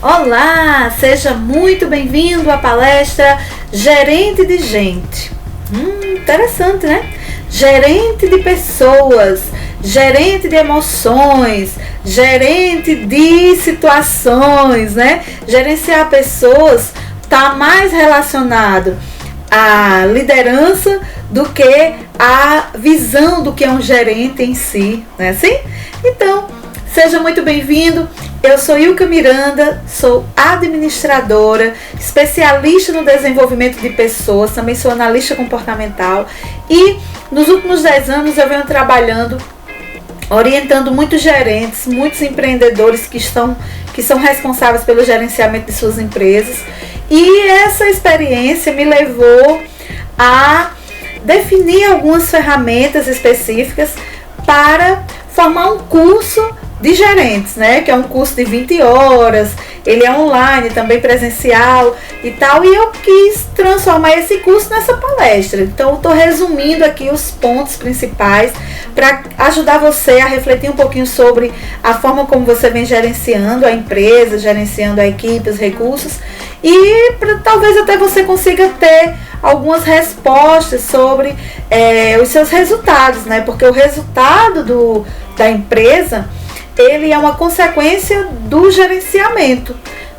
Olá, seja muito bem-vindo à palestra Gerente de Gente. Interessante, né? Gerente de pessoas, gerente de emoções, gerente de situações, né? Gerenciar pessoas está mais relacionado à liderança do que à visão do que é um gerente em si, não é assim? Então, seja muito bem-vindo. Eu sou Ilka Miranda, sou administradora, especialista no desenvolvimento de pessoas, também sou analista comportamental e nos últimos 10 anos eu venho trabalhando, orientando muitos gerentes, muitos empreendedores que são responsáveis pelo gerenciamento de suas empresas, e essa experiência me levou a definir algumas ferramentas específicas para formar um curso de gerentes, né? Que é um curso de 20 horas, ele é online, também presencial e tal, e eu quis transformar esse curso nessa palestra. Então eu estou resumindo aqui os pontos principais para ajudar você a refletir um pouquinho sobre a forma como você vem gerenciando a empresa, gerenciando a equipe, os recursos, e talvez até você consiga ter algumas respostas sobre os seus resultados, né? Porque o resultado da empresa, ele é uma consequência do gerenciamento,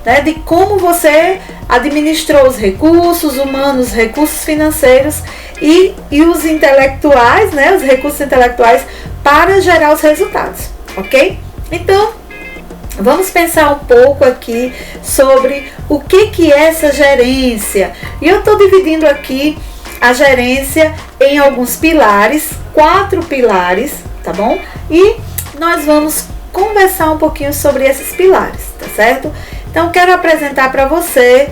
né? De como você administrou os recursos humanos, recursos financeiros e os intelectuais, né? Os recursos intelectuais para gerar os resultados, ok? Então, vamos pensar um pouco aqui sobre o que é essa gerência. E eu estou dividindo aqui a gerência em alguns pilares, 4 pilares, tá bom? E nós vamos conversar um pouquinho sobre esses pilares, tá certo? Então, quero apresentar para você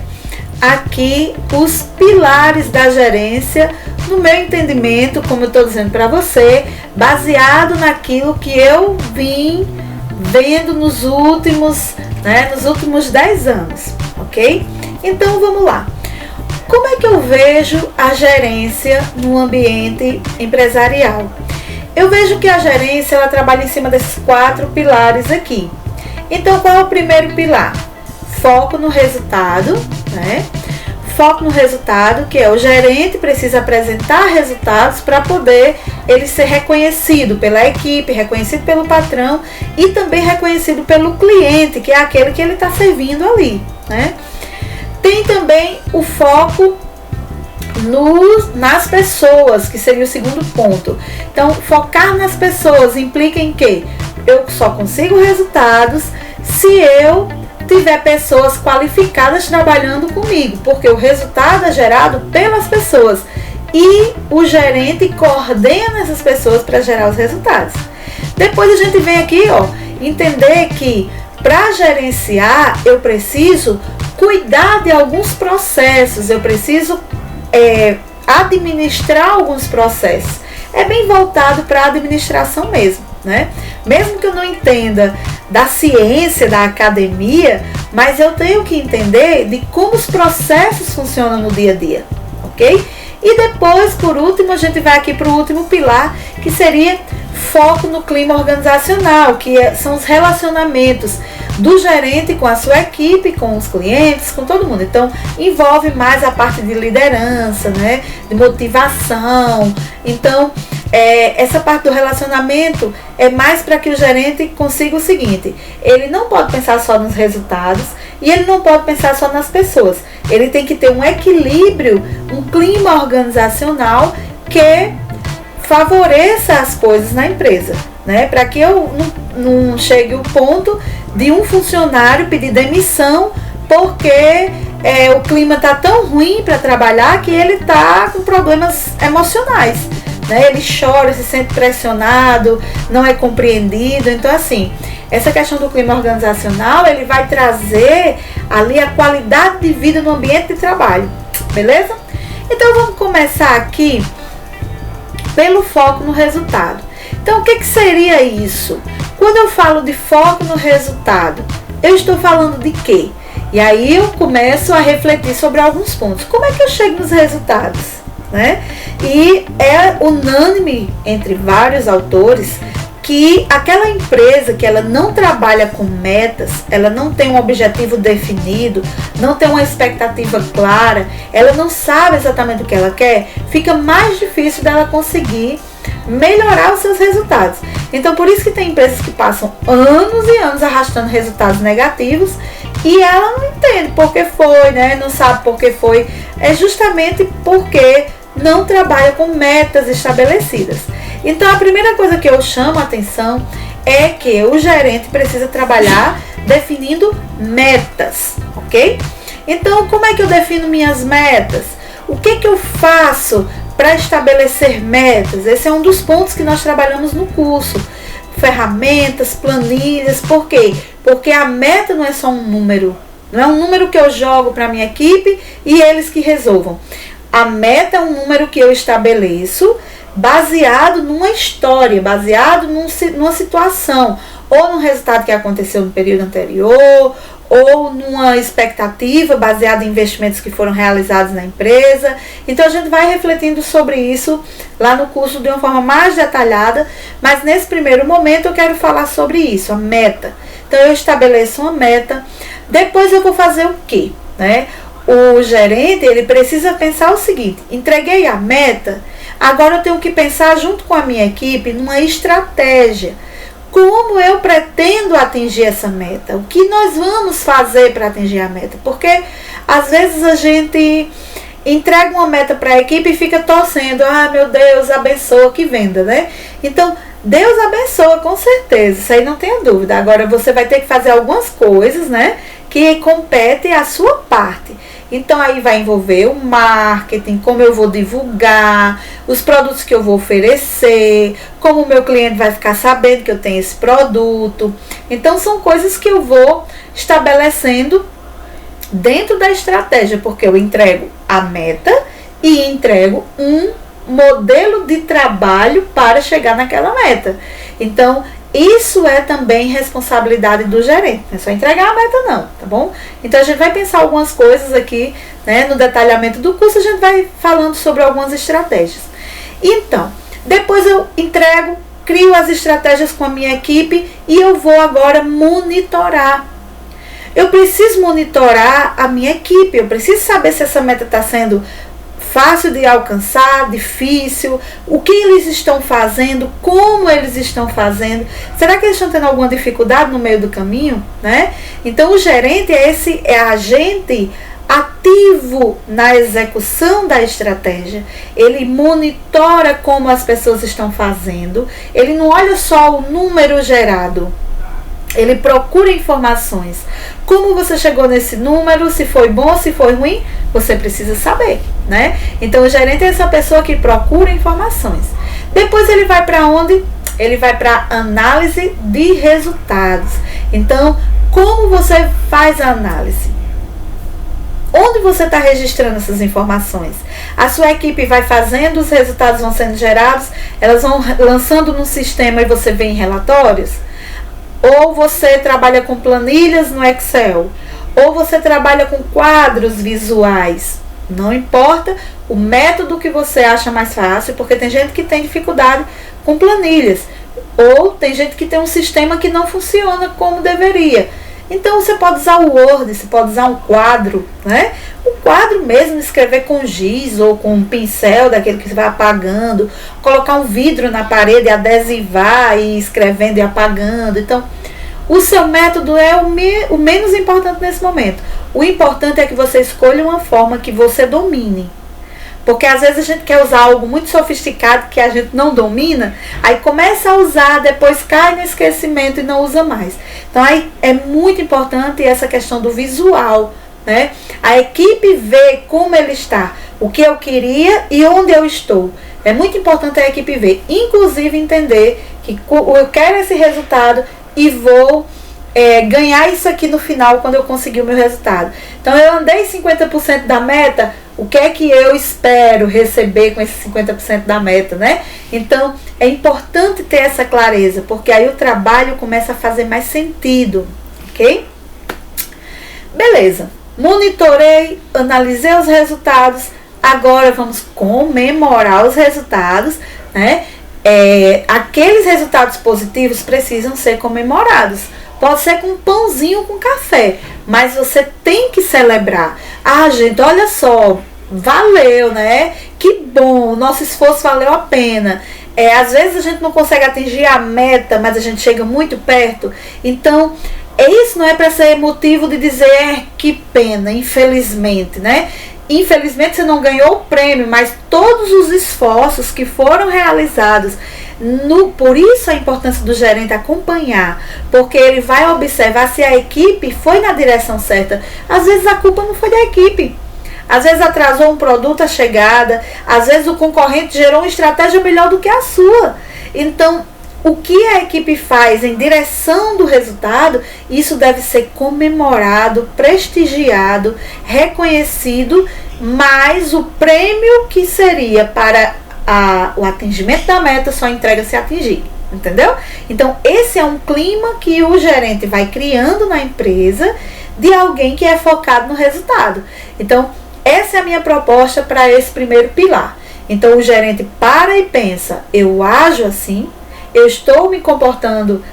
aqui os pilares da gerência, no meu entendimento, como eu estou dizendo para você, baseado naquilo que eu vim vendo nos últimos 10 anos, ok? Então, vamos lá. Como é que eu vejo a gerência no ambiente empresarial? Eu vejo que a gerência, ela trabalha em cima desses 4 pilares aqui. Então, qual é o primeiro pilar? Foco no resultado, né? Foco no resultado, que é o gerente precisa apresentar resultados para poder ele ser reconhecido pela equipe, reconhecido pelo patrão e também reconhecido pelo cliente, que é aquele que ele está servindo ali, né? Tem também o foco nas pessoas, que seria o segundo ponto. Então, focar nas pessoas implica em que eu só consigo resultados se eu tiver pessoas qualificadas trabalhando comigo, porque o resultado é gerado pelas pessoas e o gerente coordena essas pessoas para gerar os resultados. Depois a gente vem aqui, entender que para gerenciar eu preciso cuidar de alguns processos, eu preciso administrar alguns processos. É bem voltado para a administração mesmo, né? Mesmo que eu não entenda da ciência, da academia, mas eu tenho que entender de como os processos funcionam no dia a dia, ok? E depois, por último, a gente vai aqui para o último pilar, que seria foco no clima organizacional, que são os relacionamentos do gerente com a sua equipe, com os clientes, com todo mundo. Então, envolve mais a parte de liderança, né? De motivação. Então, essa parte do relacionamento é mais para que o gerente consiga o seguinte: ele não pode pensar só nos resultados e ele não pode pensar só nas pessoas. Ele tem que ter um equilíbrio, um clima organizacional que favoreça as coisas na empresa, né? Para que eu não chegue o ponto de um funcionário pedir demissão porque o clima está tão ruim para trabalhar que ele está com problemas emocionais, né? Ele chora, se sente pressionado, não é compreendido. Então, assim, essa questão do clima organizacional, ele vai trazer ali a qualidade de vida no ambiente de trabalho, beleza? Então, vamos começar aqui pelo foco no resultado. Então, o que seria isso? Quando eu falo de foco no resultado, eu estou falando de quê? E aí eu começo a refletir sobre alguns pontos. Como é que eu chego nos resultados, né? E é unânime entre vários autores que aquela empresa que ela não trabalha com metas, ela não tem um objetivo definido, não tem uma expectativa clara, ela não sabe exatamente o que ela quer, fica mais difícil dela conseguir melhorar os seus resultados. Então, por isso que tem empresas que passam anos e anos arrastando resultados negativos e ela não entende por que foi, né? Não sabe por que foi. É justamente porque não trabalha com metas estabelecidas. Então, a primeira coisa que eu chamo a atenção é que o gerente precisa trabalhar definindo metas, ok? Então, como é que eu defino minhas metas? O que eu faço para estabelecer metas? Esse é um dos pontos que nós trabalhamos no curso. Ferramentas, planilhas, por quê? Porque a meta não é só um número, não é um número que eu jogo para a minha equipe e eles que resolvam. A meta é um número que eu estabeleço baseado numa história, baseado numa situação, ou num resultado que aconteceu no período anterior, ou numa expectativa baseada em investimentos que foram realizados na empresa. Então a gente vai refletindo sobre isso lá no curso de uma forma mais detalhada, mas nesse primeiro momento eu quero falar sobre isso, a meta. Então eu estabeleço uma meta, depois eu vou fazer o quê, né? O gerente, ele precisa pensar o seguinte: entreguei a meta, agora eu tenho que pensar junto com a minha equipe numa estratégia. Como eu pretendo atingir essa meta? O que nós vamos fazer para atingir a meta? Porque às vezes a gente entrega uma meta para a equipe e fica torcendo. Ah, meu Deus, abençoa que venda, né? Então, Deus abençoa com certeza, isso aí não tenha dúvida. Agora você vai ter que fazer algumas coisas, né, que competem à sua parte. Então aí vai envolver o marketing, como eu vou divulgar, os produtos que eu vou oferecer, como o meu cliente vai ficar sabendo que eu tenho esse produto. Então são coisas que eu vou estabelecendo dentro da estratégia, porque eu entrego a meta e entrego um modelo de trabalho para chegar naquela meta. Então isso é também responsabilidade do gerente, não é só entregar a meta não, tá bom? Então a gente vai pensar algumas coisas aqui, né, no detalhamento do curso, a gente vai falando sobre algumas estratégias. Então, depois eu entrego, crio as estratégias com a minha equipe e eu vou agora monitorar. Eu preciso monitorar a minha equipe, eu preciso saber se essa meta está sendo fácil de alcançar, difícil, o que eles estão fazendo, como eles estão fazendo, será que eles estão tendo alguma dificuldade no meio do caminho, né? Então o gerente é agente ativo na execução da estratégia, ele monitora como as pessoas estão fazendo, ele não olha só o número gerado, ele procura informações. Como você chegou nesse número, se foi bom, se foi ruim, você precisa saber, né? Então o gerente é essa pessoa que procura informações. Depois ele vai para onde? Ele vai para análise de resultados. Então, como você faz a análise? Onde você está registrando essas informações? A sua equipe vai fazendo, os resultados vão sendo gerados, elas vão lançando no sistema e você vê em relatórios? Ou você trabalha com planilhas no Excel, ou você trabalha com quadros visuais. Não importa o método que você acha mais fácil, porque tem gente que tem dificuldade com planilhas, ou tem gente que tem um sistema que não funciona como deveria. Então você pode usar o Word, você pode usar um quadro, né? Um quadro mesmo, escrever com giz ou com um pincel, daquele que você vai apagando, colocar um vidro na parede, adesivar e escrevendo e apagando. Então, o seu método é o menos importante nesse momento. O importante é que você escolha uma forma que você domine. Porque às vezes a gente quer usar algo muito sofisticado que a gente não domina, aí começa a usar, depois cai no esquecimento e não usa mais. Então aí é muito importante essa questão do visual, né? A equipe vê como ele está, o que eu queria e onde eu estou. É muito importante a equipe ver, inclusive entender que eu quero esse resultado e vou ganhar isso aqui no final quando eu conseguir o meu resultado. Então eu andei 50% da meta, o que é que eu espero receber com esses 50% da meta, né? Então é importante ter essa clareza, porque aí o trabalho começa a fazer mais sentido, ok? Beleza, monitorei, analisei os resultados, agora vamos comemorar os resultados, né? aqueles resultados positivos precisam ser comemorados. Pode ser com um pãozinho com café, mas você tem que celebrar. Ah, gente, olha só, valeu, né? Que bom, nosso esforço valeu a pena. Às vezes a gente não consegue atingir a meta, mas a gente chega muito perto. Então, isso não é para ser motivo de dizer que pena, infelizmente, né? Infelizmente você não ganhou o prêmio, mas todos os esforços que foram realizados, por isso a importância do gerente acompanhar, porque ele vai observar se a equipe foi na direção certa. Às vezes a culpa não foi da equipe, às vezes atrasou um produto a chegada, às vezes o concorrente gerou uma estratégia melhor do que a sua. Então, o que a equipe faz em direção do resultado, isso deve ser comemorado, prestigiado, reconhecido, mas o prêmio que seria para o atingimento da meta só entrega se atingir, entendeu? Então, esse é um clima que o gerente vai criando na empresa de alguém que é focado no resultado. Então, essa é a minha proposta para esse primeiro pilar. Então, o gerente para e pensa, eu ajo assim, eu estou me comportando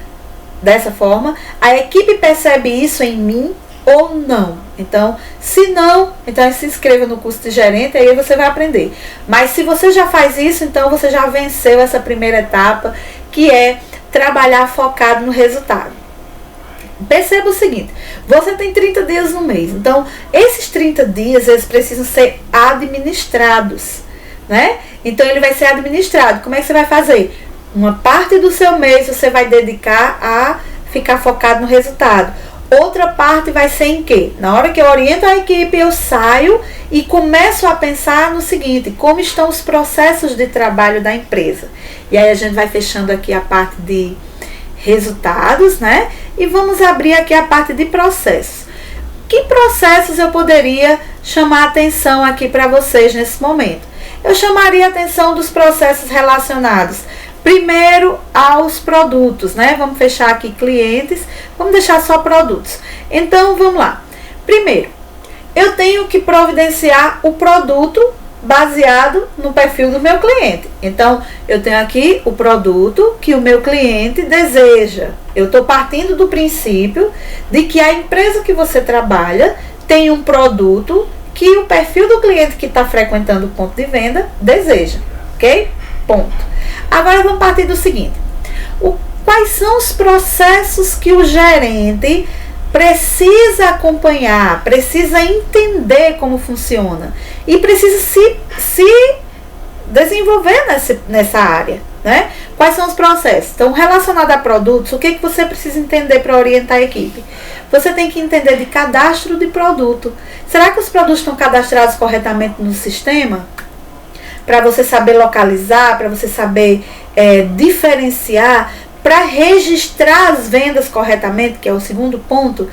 dessa forma, a equipe percebe isso em mim ou não. Então, se não, então se inscreva no curso de gerente, aí você vai aprender. Mas se você já faz isso, então você já venceu essa primeira etapa, que é trabalhar focado no resultado. Perceba o seguinte, você tem 30 dias no mês, então esses 30 dias eles precisam ser administrados, né? Então ele vai ser administrado. Como é que você vai fazer? Uma parte do seu mês você vai dedicar a ficar focado no resultado. Outra parte vai ser em quê? Na hora que eu oriento a equipe, eu saio e começo a pensar no seguinte, como estão os processos de trabalho da empresa. E aí a gente vai fechando aqui a parte de resultados, né? E vamos abrir aqui a parte de processos. Que processos eu poderia chamar a atenção aqui para vocês nesse momento? Eu chamaria a atenção dos processos relacionados primeiro aos produtos, né? Vamos fechar aqui clientes, vamos deixar só produtos. Então, vamos lá. Primeiro, eu tenho que providenciar o produto baseado no perfil do meu cliente. Então, eu tenho aqui o produto que o meu cliente deseja. Eu estou partindo do princípio de que a empresa que você trabalha tem um produto que o perfil do cliente que está frequentando o ponto de venda deseja, ok? Ponto. Agora vamos partir do seguinte, quais são os processos que o gerente precisa acompanhar, precisa entender como funciona e precisa se desenvolver nessa área, né? Quais são os processos? Então, relacionado a produtos, o que você precisa entender para orientar a equipe? Você tem que entender de cadastro de produto. Será que os produtos estão cadastrados corretamente no sistema? Para você saber localizar, para você saber diferenciar, para registrar as vendas corretamente, que é o segundo ponto,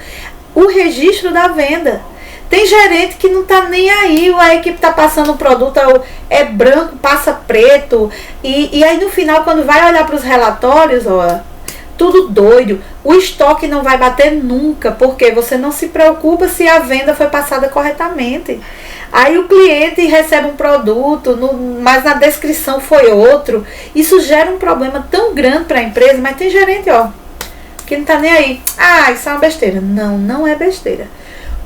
o registro da venda. Tem gerente que não está nem aí, a equipe está passando o produto, é branco, passa preto, e aí no final, quando vai olhar para os relatórios, ó, tudo doido, o estoque não vai bater nunca, porque você não se preocupa se a venda foi passada corretamente. Aí o cliente recebe um produto, mas na descrição foi outro. Isso gera um problema tão grande para a empresa, mas tem gerente, ó, que não está nem aí. Ah, isso é uma besteira. Não, não é besteira.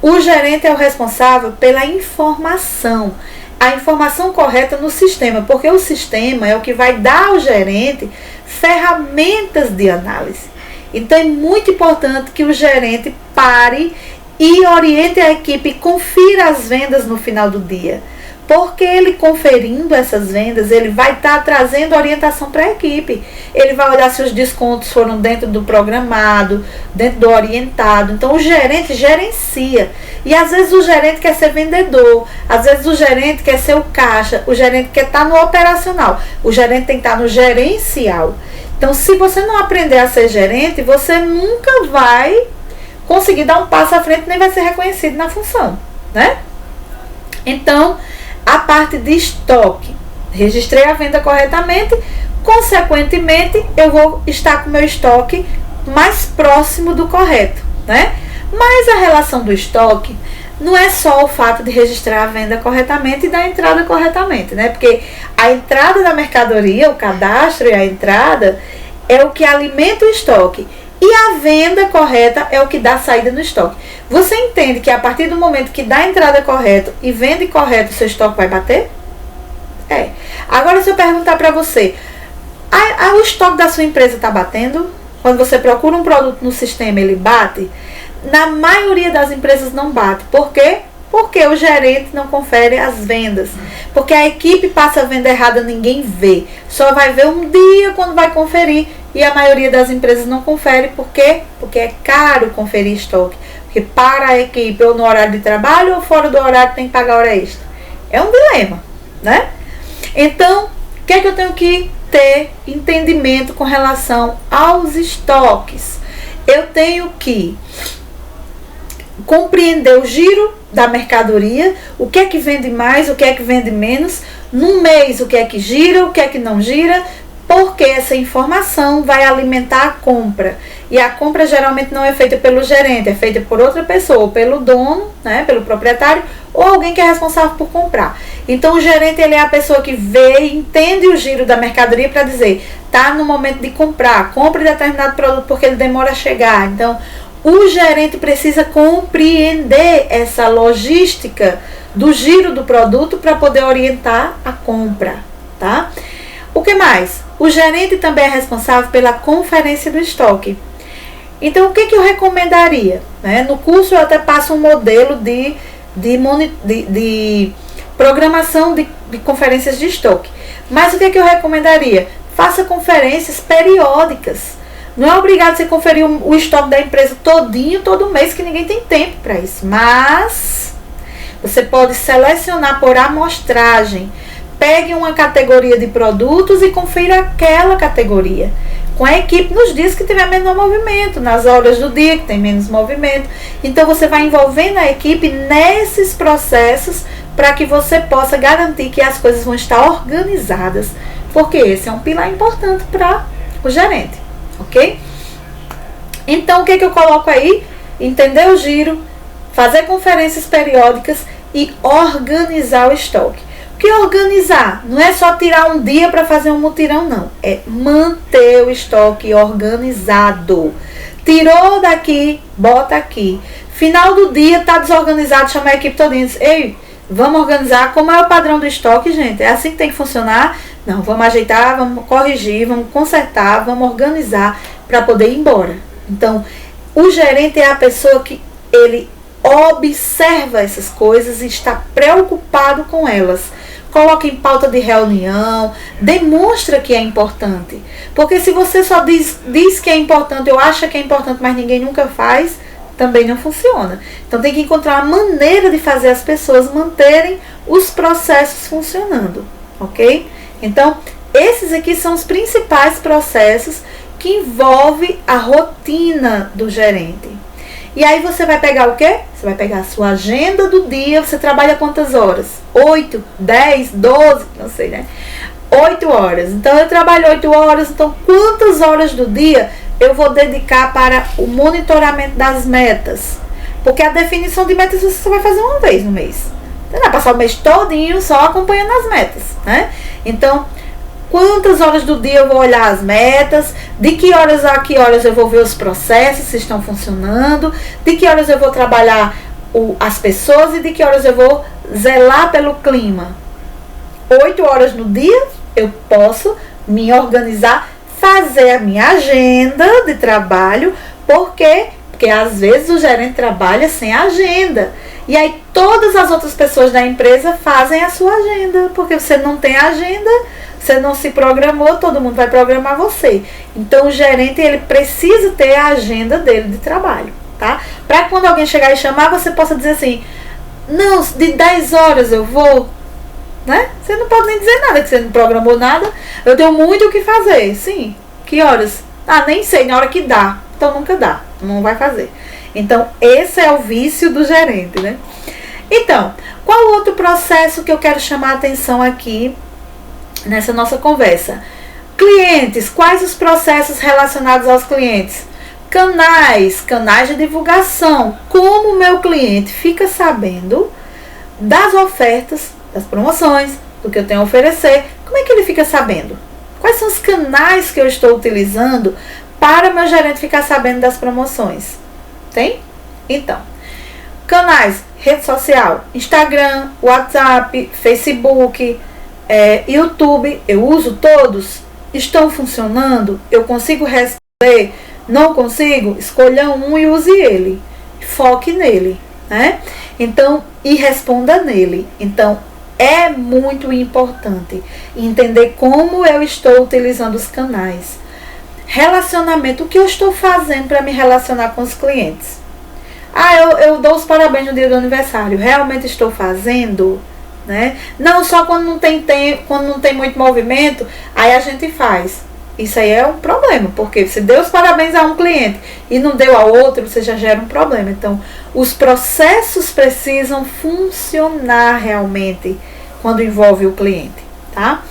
O gerente é o responsável pela informação, a informação correta no sistema, porque o sistema é o que vai dar ao gerente ferramentas de análise. Então é muito importante que o gerente pare e oriente a equipe e confira as vendas no final do dia. Porque ele conferindo essas vendas, ele vai estar trazendo orientação para a equipe. Ele vai olhar se os descontos foram dentro do programado, dentro do orientado. Então o gerente gerencia. E às vezes o gerente quer ser vendedor, às vezes o gerente quer ser o caixa, o gerente quer estar no operacional, o gerente tem que estar no gerencial. Então se você não aprender a ser gerente, você nunca vai conseguir dar um passo à frente, nem vai ser reconhecido na função, né? Então, a parte de estoque, registrei a venda corretamente, consequentemente, eu vou estar com o meu estoque mais próximo do correto, né? Mas a relação do estoque não é só o fato de registrar a venda corretamente e dar a entrada corretamente, né? Porque a entrada da mercadoria, o cadastro e a entrada é o que alimenta o estoque. E a venda correta é o que dá saída no estoque. Você entende que a partir do momento que dá a entrada correta e vende correto, o seu estoque vai bater? É. Agora, se eu perguntar para você, o estoque da sua empresa está batendo? Quando você procura um produto no sistema, ele bate? Na maioria das empresas não bate. Por quê? Porque o gerente não confere as vendas. Porque a equipe passa a venda errada, ninguém vê. Só vai ver um dia quando vai conferir. E a maioria das empresas não confere. Por quê? Porque é caro conferir estoque. Porque para a equipe, ou no horário de trabalho, ou fora do horário, tem que pagar hora extra. É um dilema, né? Então, o que é que eu tenho que ter entendimento com relação aos estoques? Eu tenho que compreender o giro da mercadoria, o que é que vende mais, o que é que vende menos, num mês o que é que gira, o que é que não gira, porque essa informação vai alimentar a compra. E a compra geralmente não é feita pelo gerente, é feita por outra pessoa, pelo dono, né, pelo proprietário, ou alguém que é responsável por comprar. Então o gerente, ele é a pessoa que vê e entende o giro da mercadoria para dizer, tá no momento de comprar, compre determinado produto porque ele demora a chegar. Então o gerente precisa compreender essa logística do giro do produto para poder orientar a compra, tá? O que mais? O gerente também é responsável pela conferência do estoque. Então, o que eu recomendaria? Né? No curso eu até passo um modelo de programação de conferências de estoque. Mas o que eu recomendaria? Faça conferências periódicas. Não é obrigado você conferir o estoque da empresa todinho, todo mês, que ninguém tem tempo para isso. Mas você pode selecionar por amostragem. Pegue uma categoria de produtos e confira aquela categoria. Com a equipe nos dias que tiver menor movimento, nas horas do dia que tem menos movimento. Então você vai envolvendo a equipe nesses processos para que você possa garantir que as coisas vão estar organizadas. Porque esse é um pilar importante para o gerente. Ok? Então o que eu coloco aí? Entender o giro, fazer conferências periódicas e organizar o estoque. O que organizar? Não é só tirar um dia para fazer um mutirão, não. É manter o estoque organizado. Tirou daqui, bota aqui. Final do dia, tá desorganizado, chama a equipe toda e diz, ei, vamos organizar. Como é o padrão do estoque, gente? É assim que tem que funcionar? Não, vamos ajeitar, vamos corrigir, vamos consertar, vamos organizar para poder ir embora. Então, o gerente é a pessoa que ele observa essas coisas e está preocupado com elas. Coloca em pauta de reunião, demonstra que é importante. Porque se você só diz que é importante, ou acha que é importante, mas ninguém nunca faz, também não funciona. Então tem que encontrar uma maneira de fazer as pessoas manterem os processos funcionando, ok? Então, esses aqui são os principais processos que envolvem a rotina do gerente. E aí você vai pegar o quê? Você vai pegar a sua agenda do dia. Você trabalha quantas horas? 8, 10, 12, não sei, né? 8 horas. Então eu trabalho 8 horas. Então quantas horas do dia eu vou dedicar para o monitoramento das metas? Porque a definição de metas você só vai fazer uma vez no mês. Você não vai passar o mês todinho só acompanhando as metas, né? Então, quantas horas do dia eu vou olhar as metas, de que horas a que horas eu vou ver os processos se estão funcionando, de que horas eu vou trabalhar as pessoas e de que horas eu vou zelar pelo clima. 8 horas no dia eu posso me organizar, fazer a minha agenda de trabalho, porque às vezes o gerente trabalha sem agenda. E aí todas as outras pessoas da empresa fazem a sua agenda, porque você não tem agenda, você não se programou, todo mundo vai programar você. Então o gerente, ele precisa ter a agenda dele de trabalho, tá? Para quando alguém chegar e chamar, você possa dizer assim, não, de 10 horas eu vou, né? Você não pode nem dizer nada, que você não programou nada. Eu tenho muito o que fazer, sim. Que horas? Ah, nem sei, na hora que dá. Então nunca dá, não vai fazer. Então esse é o vício do gerente, né? Então, qual outro processo que eu quero chamar a atenção aqui nessa nossa conversa? Clientes, quais os processos relacionados aos clientes? Canais de divulgação. Como o meu cliente fica sabendo das ofertas, das promoções, do que eu tenho a oferecer? Como é que ele fica sabendo? Quais são os canais que eu estou utilizando para meu gerente ficar sabendo das promoções? Tem? Então, canais, rede social, Instagram, WhatsApp, Facebook, YouTube, eu uso todos? Estão funcionando? Eu consigo responder? Não consigo? Escolha um e use ele. Foque nele, né? Então, e responda nele. Então, é muito importante entender como eu estou utilizando os canais. Relacionamento, o que eu estou fazendo para me relacionar com os clientes? Eu dou os parabéns no dia do aniversário. Realmente estou fazendo? Né? Não só quando não tem tempo, quando não tem muito movimento, aí a gente faz. Isso aí é um problema, porque se deu os parabéns a um cliente e não deu a outro, você já gera um problema. Então, os processos precisam funcionar realmente quando envolve o cliente, tá?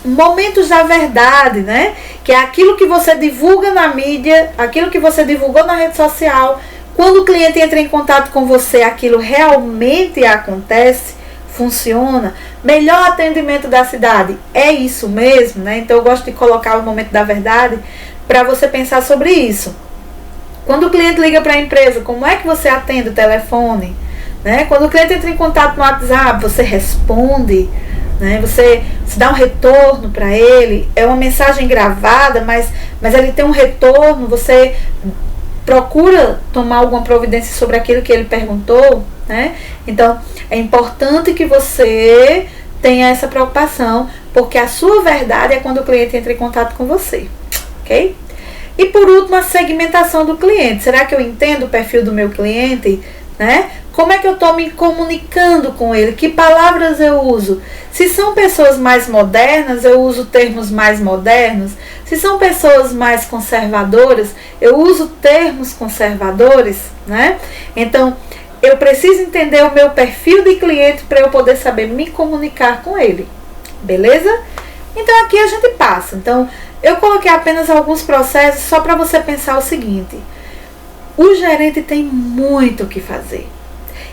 Momentos da verdade, né? Que é aquilo que você divulga na mídia, aquilo que você divulgou na rede social. Quando o cliente entra em contato com você, aquilo realmente acontece, funciona. Melhor atendimento da cidade, é isso mesmo, né? Então eu gosto de colocar o momento da verdade para você pensar sobre isso. Quando o cliente liga para a empresa, como é que você atende o telefone? Né? Quando o cliente entra em contato no WhatsApp, você responde, né? Você dá um retorno para ele. É uma mensagem gravada, mas ele tem um retorno. Você procura tomar alguma providência sobre aquilo que ele perguntou, né? Então, é importante que você tenha essa preocupação, porque a sua verdade é quando o cliente entra em contato com você, ok? E por último, a segmentação do cliente. Será que eu entendo o perfil do meu cliente, né? Como é que eu estou me comunicando com ele? Que palavras eu uso? Se são pessoas mais modernas, eu uso termos mais modernos. Se são pessoas mais conservadoras, eu uso termos conservadores, né? Então, eu preciso entender o meu perfil de cliente para eu poder saber me comunicar com ele. Beleza? Então, aqui a gente passa. Então, eu coloquei apenas alguns processos só para você pensar o seguinte. O gerente tem muito o que fazer.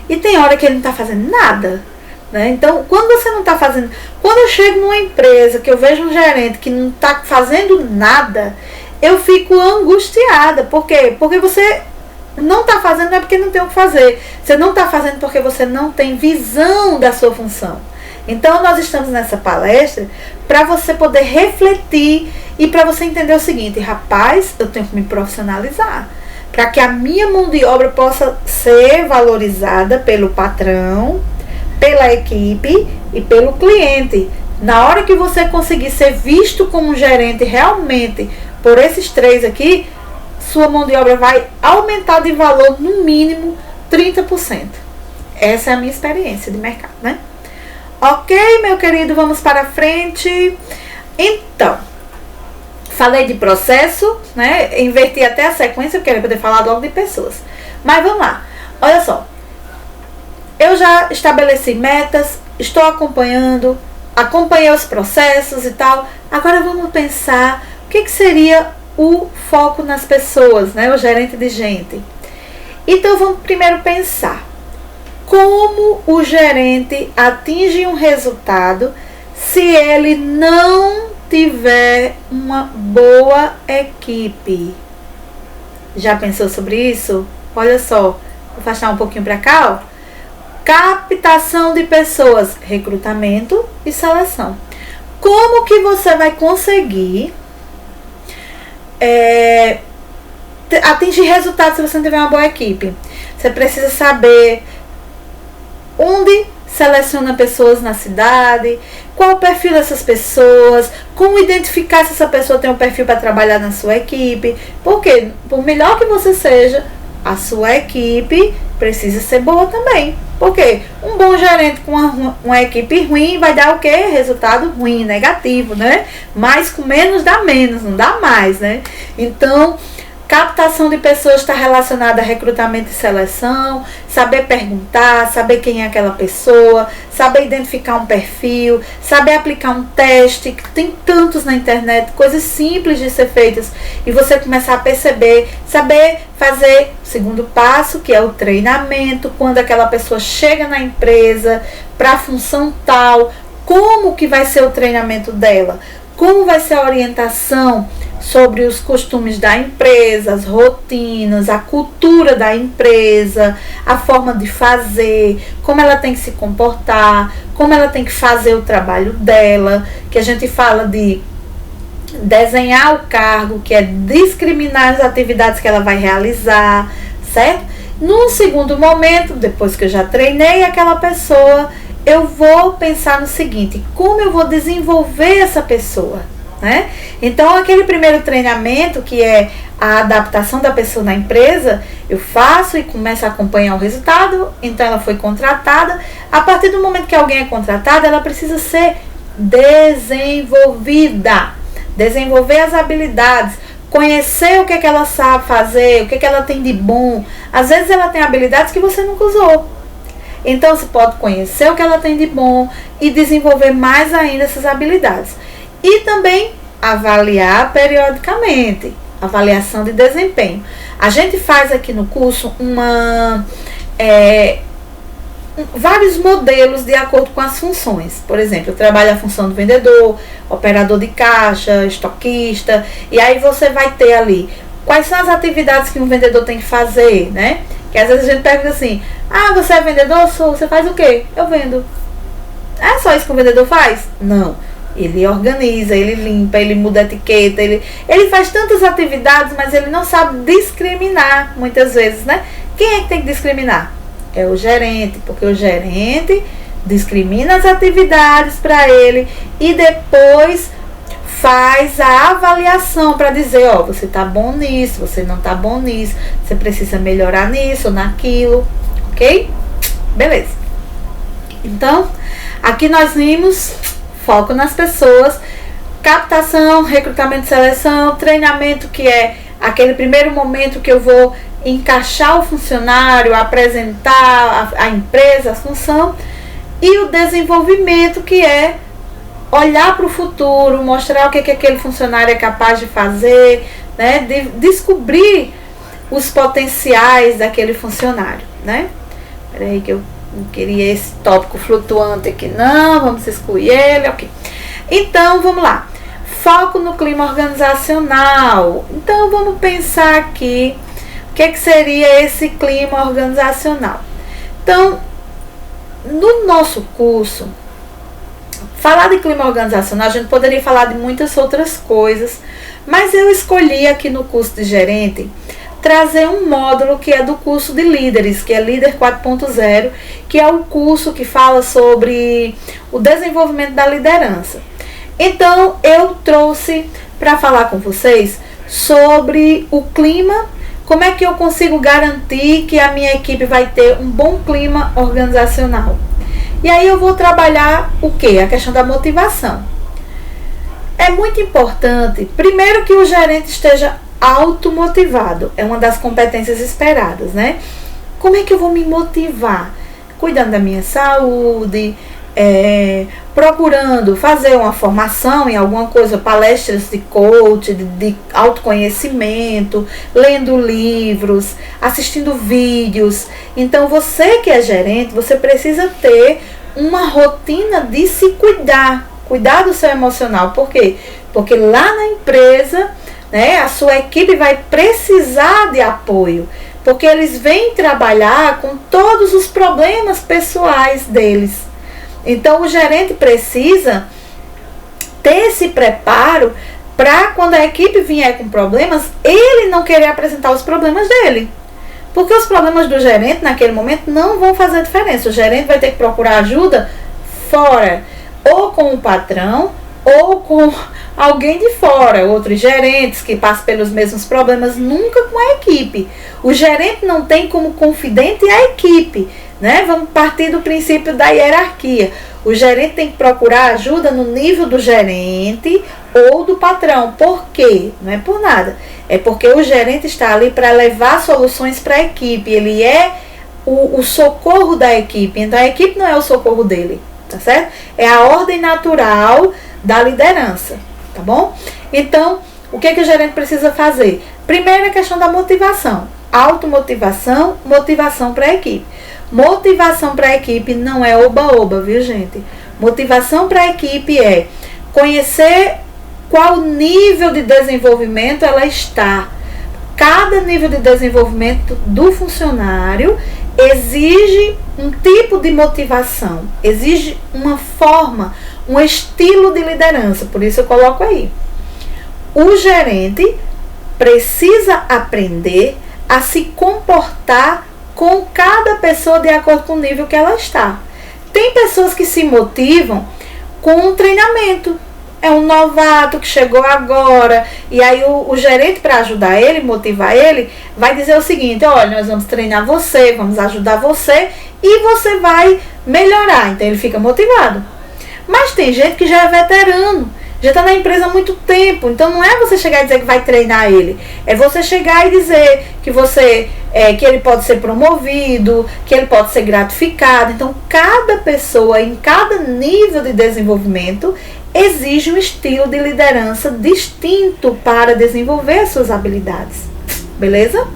E tem hora que ele não está fazendo nada, né? Então, quando você não está fazendo... Quando eu chego numa empresa que eu vejo um gerente que não está fazendo nada, eu fico angustiada. Por quê? Porque você não está fazendo, não é porque não tem o que fazer. Você não está fazendo porque você não tem visão da sua função. Então, nós estamos nessa palestra para você poder refletir e para você entender o seguinte: rapaz, eu tenho que me profissionalizar para que a minha mão de obra possa ser valorizada pelo patrão, pela equipe e pelo cliente. Na hora que você conseguir ser visto como um gerente realmente por esses três aqui, sua mão de obra vai aumentar de valor no mínimo 30%. Essa é a minha experiência de mercado, né? Ok, meu querido, vamos para frente. Então, falei de processo, né? Inverti até a sequência, porque eu queria poder falar logo de pessoas. Mas vamos lá. Olha só. Eu já estabeleci metas, estou acompanhei os processos e tal. Agora vamos pensar o que seria o foco nas pessoas, né? O gerente de gente. Então vamos primeiro pensar como o gerente atinge um resultado se ele não tiver uma boa equipe. Já pensou sobre isso? Olha só, vou afastar um pouquinho para cá, ó. Captação de pessoas, recrutamento e seleção. Como que você vai conseguir atingir resultados se você não tiver uma boa equipe? Você precisa saber onde seleciona pessoas na cidade, qual o perfil dessas pessoas, como identificar se essa pessoa tem um perfil para trabalhar na sua equipe. Porque, por melhor que você seja, a sua equipe precisa ser boa também. Porque um bom gerente com uma equipe ruim vai dar o quê? Resultado ruim, negativo, né? Mais com menos dá menos, não dá mais, né? Então, Captação de pessoas está relacionada a recrutamento e seleção, saber perguntar, saber quem é aquela pessoa, saber identificar um perfil, saber aplicar um teste, que tem tantos na internet, coisas simples de ser feitas, e você começar a perceber, saber fazer o segundo passo, que é o treinamento, quando aquela pessoa chega na empresa para a função tal, como que vai ser o treinamento dela, como vai ser a orientação sobre os costumes da empresa, as rotinas, a cultura da empresa, a forma de fazer, como ela tem que se comportar, como ela tem que fazer o trabalho dela, que a gente fala de desenhar o cargo, que é discriminar as atividades que ela vai realizar, certo? Num segundo momento, depois que eu já treinei aquela pessoa, eu vou pensar no seguinte: como eu vou desenvolver essa pessoa? Né? Então, aquele primeiro treinamento, que é a adaptação da pessoa na empresa, eu faço e começo a acompanhar o resultado. Então, ela foi contratada. A partir do momento que alguém é contratado, ela precisa ser desenvolvida, desenvolver as habilidades, conhecer o que é que ela sabe fazer, o que é que ela tem de bom. Às vezes ela tem habilidades que você nunca usou. Então, você pode conhecer o que ela tem de bom e desenvolver mais ainda essas habilidades. E também avaliar periodicamente, avaliação de desempenho. A gente faz aqui no curso vários modelos de acordo com as funções. Por exemplo, eu trabalho a função do vendedor, operador de caixa, estoquista, e aí você vai ter ali quais são as atividades que um vendedor tem que fazer, né? Que às vezes a gente pergunta assim: ah, você é vendedor? Sou. Você faz o quê? Eu vendo. É só isso que o vendedor faz? Não. Ele organiza, ele limpa, ele muda a etiqueta, ele faz tantas atividades, mas ele não sabe discriminar muitas vezes, né? Quem é que tem que discriminar? É o gerente, porque o gerente discrimina as atividades para ele e depois faz a avaliação para dizer: ó, você tá bom nisso, você não tá bom nisso, você precisa melhorar nisso ou naquilo, ok? Beleza. Então, aqui nós vimos foco nas pessoas, captação, recrutamento e seleção, treinamento, que é aquele primeiro momento que eu vou encaixar o funcionário, apresentar a empresa, a função, e o desenvolvimento, que é olhar para o futuro, mostrar o que aquele funcionário é capaz de fazer, né? De descobrir os potenciais daquele funcionário, né? Peraí que eu não queria esse tópico flutuante aqui, não, vamos excluir ele, ok. Então, vamos lá. Foco no clima organizacional. Então, vamos pensar aqui o que seria esse clima organizacional. Então, no nosso curso, falar de clima organizacional, a gente poderia falar de muitas outras coisas, mas eu escolhi aqui no curso de gerente trazer um módulo que é do curso de líderes, que é Líder 4.0, que é o curso que fala sobre o desenvolvimento da liderança. Então, eu trouxe para falar com vocês sobre o clima, como é que eu consigo garantir que a minha equipe vai ter um bom clima organizacional. E aí eu vou trabalhar o quê? A questão da motivação. É muito importante, primeiro, que o gerente esteja automotivado, é uma das competências esperadas, né? Como é que eu vou me motivar? Cuidando da minha saúde, procurando fazer uma formação em alguma coisa, palestras de coach, de autoconhecimento, lendo livros, assistindo vídeos. Então, você que é gerente, você precisa ter uma rotina de se cuidar do seu emocional. Por quê? Porque lá na empresa, né, a sua equipe vai precisar de apoio, porque eles vêm trabalhar com todos os problemas pessoais deles. Então, o gerente precisa ter esse preparo para, quando a equipe vier com problemas, ele não querer apresentar os problemas dele. Porque os problemas do gerente, naquele momento, não vão fazer diferença. O gerente vai ter que procurar ajuda fora, ou com o patrão, ou com alguém de fora, outros gerentes que passam pelos mesmos problemas, nunca com a equipe. O gerente não tem como confidente a equipe, né? Vamos partir do princípio da hierarquia. O gerente tem que procurar ajuda no nível do gerente ou do patrão. Por quê? Não é por nada. É porque o gerente está ali para levar soluções para a equipe. Ele é o socorro da equipe. Então a equipe não é o socorro dele, tá certo? É a ordem natural da liderança, tá bom? Então, o que o gerente precisa fazer? Primeiro, a questão da motivação. Automotivação, motivação para a equipe. Motivação para a equipe não é oba-oba, viu, gente? Motivação para a equipe é conhecer qual nível de desenvolvimento ela está. Cada nível de desenvolvimento do funcionário exige um tipo de motivação, exige uma forma, um estilo de liderança. Por isso eu coloco aí. O gerente precisa aprender a se comportar com cada pessoa de acordo com o nível que ela está. Tem pessoas que se motivam com um treinamento. É um novato que chegou agora, e aí o gerente, para ajudar ele, motivar ele, vai dizer o seguinte: olha, nós vamos treinar você, vamos ajudar você e você vai melhorar. Então ele fica motivado. Mas tem gente que já é veterano, já está na empresa há muito tempo. Então não é você chegar e dizer que vai treinar ele, é você chegar e dizer que que ele pode ser promovido, que ele pode ser gratificado. Então cada pessoa, em cada nível de desenvolvimento, exige um estilo de liderança distinto para desenvolver suas habilidades. Beleza?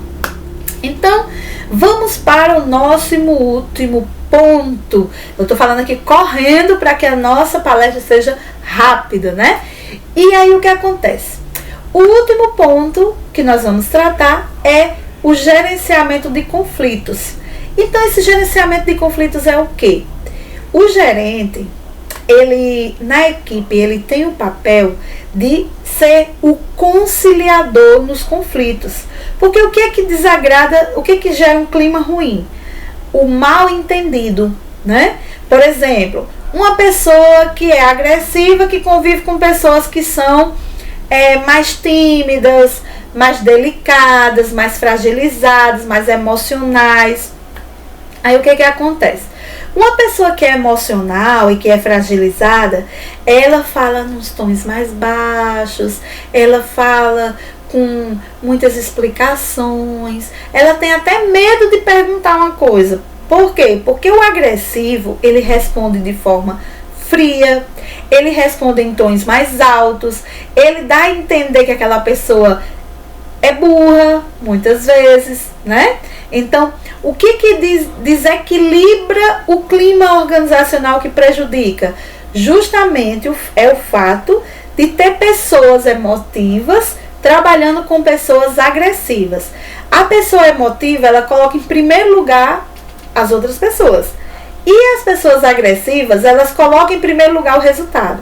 Então, vamos para o nosso último ponto. Eu estou falando aqui correndo para que a nossa palestra seja rápida, né? E aí o que acontece? O último ponto que nós vamos tratar é o gerenciamento de conflitos. Então, esse gerenciamento de conflitos é o quê? O gerente, ele, na equipe, ele tem o papel de ser o conciliador nos conflitos. Porque o que é que desagrada, o que é que gera um clima ruim? O mal entendido, né? Por exemplo, uma pessoa que é agressiva, que convive com pessoas que são mais tímidas, mais delicadas, mais fragilizadas, mais emocionais. Aí o que que acontece? Uma pessoa que é emocional e que é fragilizada, ela fala nos tons mais baixos, ela fala com muitas explicações, ela tem até medo de perguntar uma coisa. Por quê? Porque o agressivo, ele responde de forma fria, ele responde em tons mais altos, ele dá a entender que aquela pessoa é burra, muitas vezes, né? Então, o que desequilibra o clima organizacional, que prejudica? Justamente é o fato de ter pessoas emotivas trabalhando com pessoas agressivas. A pessoa emotiva, ela coloca em primeiro lugar as outras pessoas. E as pessoas agressivas, elas colocam em primeiro lugar o resultado.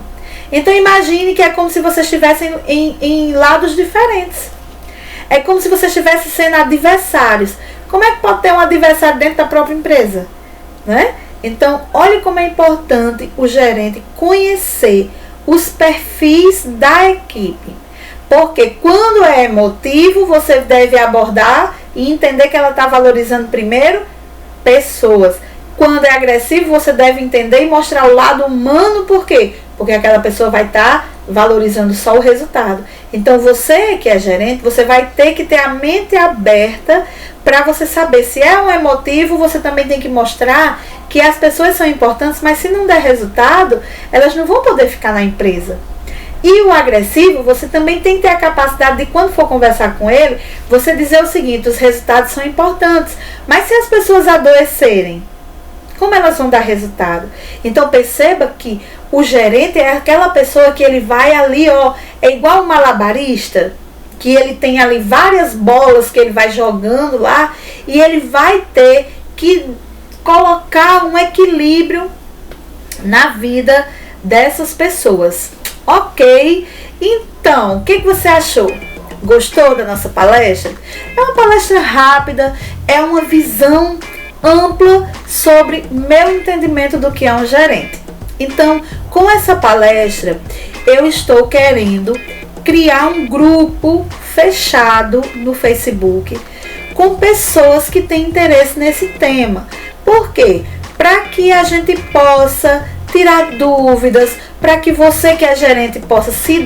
Então, imagine que é como se vocês estivessem em lados diferentes. É como se vocês estivessem sendo adversários. Como é que pode ter um adversário dentro da própria empresa? Né? Então, olhe como é importante o gerente conhecer os perfis da equipe. Porque quando é emotivo, você deve abordar e entender que ela está valorizando primeiro pessoas. Quando é agressivo, você deve entender e mostrar o lado humano. Por quê? Porque aquela pessoa vai estar valorizando só o resultado. Então, você que é gerente, você vai ter que ter a mente aberta para você saber se é um emotivo. Você também tem que mostrar que as pessoas são importantes, mas se não der resultado, elas não vão poder ficar na empresa. E o agressivo, você também tem que ter a capacidade de, quando for conversar com ele, você dizer o seguinte: os resultados são importantes, mas se as pessoas adoecerem, como elas vão dar resultado? Então perceba que o gerente é aquela pessoa que ele vai ali, é igual um malabarista, que ele tem ali várias bolas que ele vai jogando lá, e ele vai ter que colocar um equilíbrio na vida dessas pessoas. Ok? Então, o que você achou? Gostou da nossa palestra? É uma palestra rápida, é uma visão ampla sobre meu entendimento do que é um gerente. Então, com essa palestra, eu estou querendo criar um grupo fechado no Facebook com pessoas que têm interesse nesse tema. Por quê? Para que a gente possa tirar dúvidas, para que você que é gerente possa se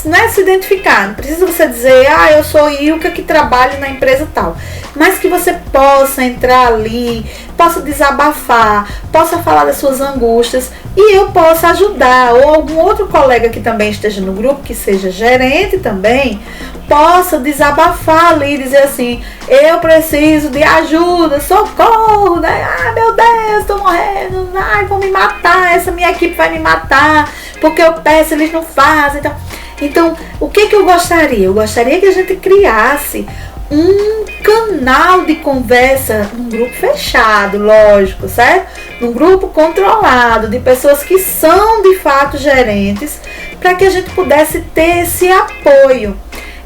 não é se identificar, não precisa você dizer, eu sou Ilka que trabalho na empresa tal, mas que você possa entrar ali, possa desabafar, possa falar das suas angústias e eu possa ajudar, ou algum outro colega que também esteja no grupo, que seja gerente também, possa desabafar ali, dizer assim, eu preciso de ajuda, socorro, né? Meu Deus, estou morrendo, vão me matar, essa minha equipe vai me matar, porque eu peço, eles não fazem. Então, o que eu gostaria? Eu gostaria que a gente criasse um canal de conversa num grupo fechado, lógico, certo? Num grupo controlado, de pessoas que são de fato gerentes, para que a gente pudesse ter esse apoio.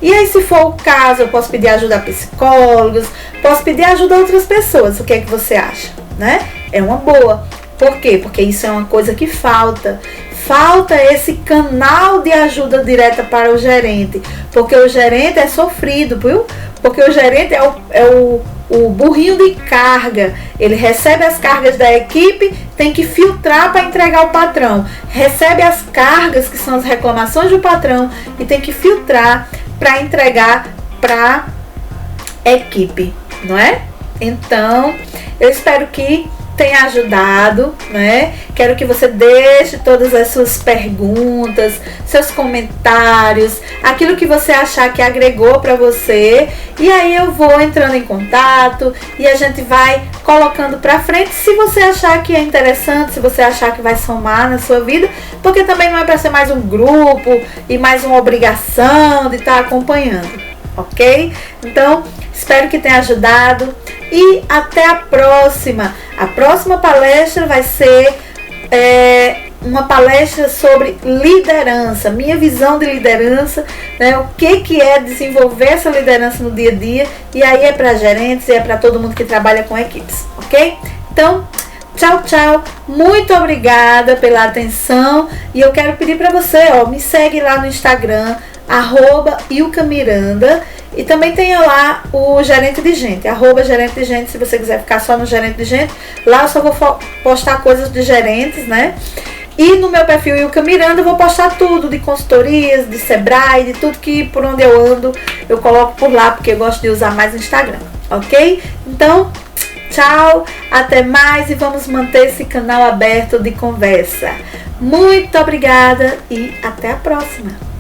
E aí, se for o caso, eu posso pedir ajuda a psicólogos, posso pedir ajuda a outras pessoas. O que é que você acha? Né? É uma boa. Por quê? Porque isso é uma coisa que falta. Falta esse canal de ajuda direta para o gerente. Porque o gerente é sofrido, viu? Porque o gerente é o burrinho de carga. Ele recebe as cargas da equipe, tem que filtrar para entregar ao patrão. Recebe as cargas, que são as reclamações do patrão, e tem que filtrar para entregar para a equipe, não é? Então, eu espero que tenha ajudado, né? Quero que você deixe todas as suas perguntas, seus comentários, aquilo que você achar que agregou para você, e aí eu vou entrando em contato e a gente vai colocando para frente, se você achar que é interessante, se você achar que vai somar na sua vida, porque também não é para ser mais um grupo e mais uma obrigação de estar acompanhando, ok? Então, espero que tenha ajudado e até a próxima. A próxima palestra vai ser uma palestra sobre liderança, minha visão de liderança, né? O que é desenvolver essa liderança no dia a dia, e aí é para gerentes e é para todo mundo que trabalha com equipes, ok? Então, tchau, tchau, muito obrigada pela atenção e eu quero pedir para você, me segue lá no Instagram, @IlkaMiranda, e também tem lá o Gerente de Gente, @Gerente de Gente, se você quiser ficar só no Gerente de Gente, lá eu só vou postar coisas de gerentes, né? E no meu perfil Ilka Miranda eu vou postar tudo de consultorias, de Sebrae, de tudo que por onde eu ando, eu coloco por lá, porque eu gosto de usar mais o Instagram, ok? Então, tchau, até mais e vamos manter esse canal aberto de conversa. Muito obrigada e até a próxima!